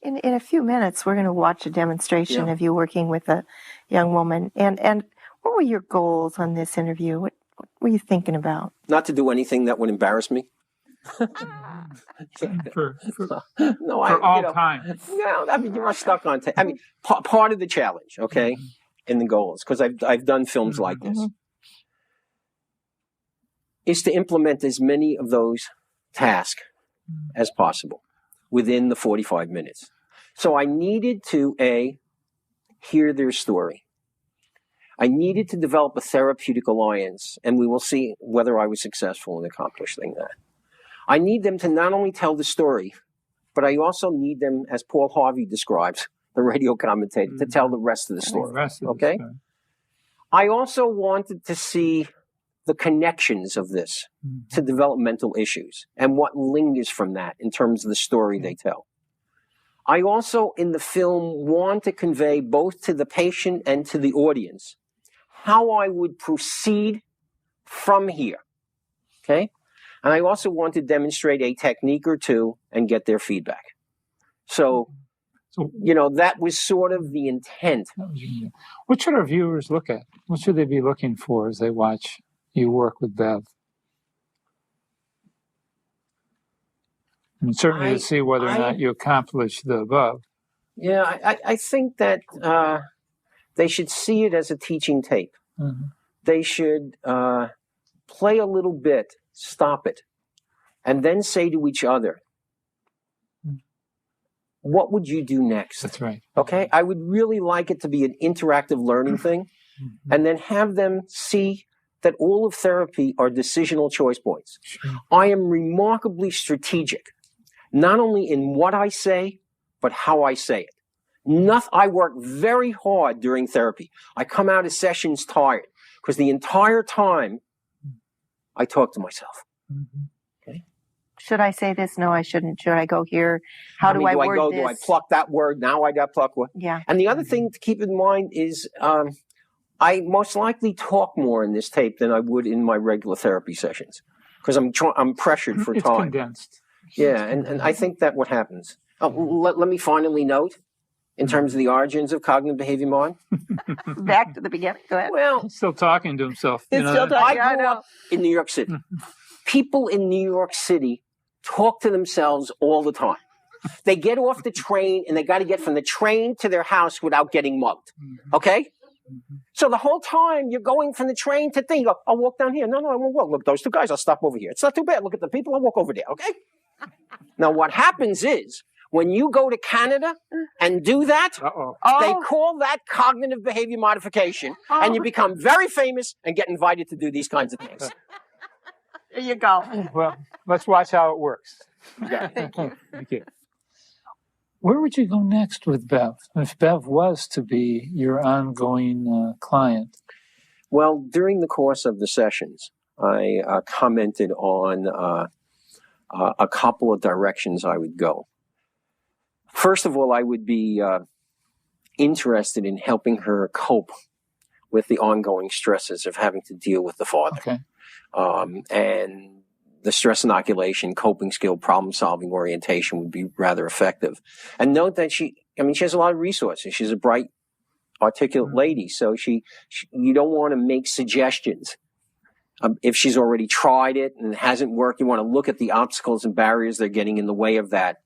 In a few minutes, we're going to watch a demonstration of you working with a young woman. And what were your goals on this interview? What were you thinking about? Not to do anything that would embarrass me. for all time. No, I mean, you're stuck on tape. I mean, part of the challenge, okay, in the goals, because I've done films like this, is to implement as many of those tasks as possible within the 45 minutes. So I needed to, hear their story. I needed to develop a therapeutic alliance, and we will see whether I was successful in accomplishing that. I need them to not only tell the story, but I also need them, as Paul Harvey describes, the radio commentator, to tell the rest of the story. Okay? I also wanted to see the connections of this to developmental issues and what lingers from that in terms of the story they tell. I also, in the film, want to convey both to the patient and to the audience how I would proceed from here. Okay? And I also want to demonstrate a technique or two and get their feedback. So that was sort of the intent. What should our viewers look at? What should they be looking for as they watch you work with Bev? And certainly to see whether or not you accomplish the above. Yeah, I think that they should see it as a teaching tape. They should play a little bit, stop it, and then say to each other, what would you do next? That's right. Okay? I would really like it to be an interactive learning thing, and then have them see that all of therapy are decisional choice points. I am remarkably strategic, not only in what I say, but how I say it. I work very hard during therapy. I come out of sessions tired, because the entire time I talk to myself. Okay? Should I say this? No, I shouldn't. Should I go here? How do I word this? Do I pluck that word? Now I got pluck what? Yeah. And the other thing to keep in mind is I most likely talk more in this tape than I would in my regular therapy sessions, because I'm pressured for time. It's condensed. Yeah, and I think that what happens. Let me finally note, in terms of the origins of cognitive behavior mind. Back to the beginning. Go ahead. Well, He's still talking to himself. Still talking. I grew up in New York City. People in New York City talk to themselves all the time. They get off the train and they got to get from the train to their house without getting mugged. Okay? So the whole time you're going from the train to thing, you go, I'll walk down here. No, I won't walk. Look, those two guys, I'll stop over here. It's not too bad. Look at the people, I'll walk over there. Okay? Now what happens is, when you go to Canada and do that, they call that cognitive behavior modification, and you become very famous and get invited to do these kinds of things. There you go. Well, let's watch how it works. Yeah. Thank you. Where would you go next with Bev, if Bev was to be your ongoing client? Well, during the course of the sessions, I commented on a couple of directions I would go. First of all, I would be interested in helping her cope with the ongoing stresses of having to deal with the father. Okay. And the stress inoculation, coping skill, problem-solving orientation would be rather effective. And note that she has a lot of resources. She's a bright, articulate lady, so you don't want to make suggestions. If she's already tried it and it hasn't worked, you want to look at the obstacles and barriers that are getting in the way of that.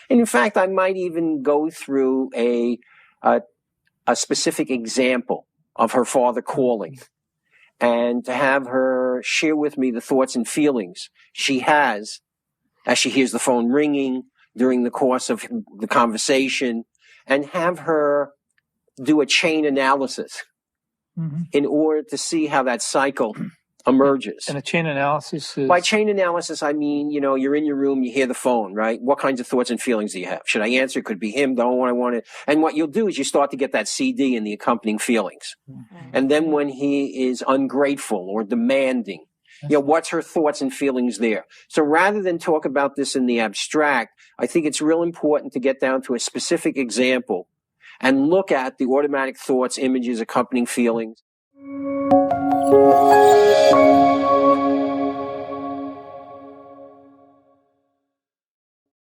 And in fact, I might even go through a specific example of her father calling, and to have her share with me the thoughts and feelings she has as she hears the phone ringing during the course of the conversation, and have her do a chain analysis in order to see how that cycle emerges. And a chain analysis is... By chain analysis, I mean, you're in your room, you hear the phone, right? What kinds of thoughts and feelings do you have? Should I answer? It could be him, don't I want it. And what you'll do is you start to get that CD and the accompanying feelings. And then when he is ungrateful or demanding, what's her thoughts and feelings there? So rather than talk about this in the abstract, I think it's real important to get down to a specific example and look at the automatic thoughts, images, accompanying feelings.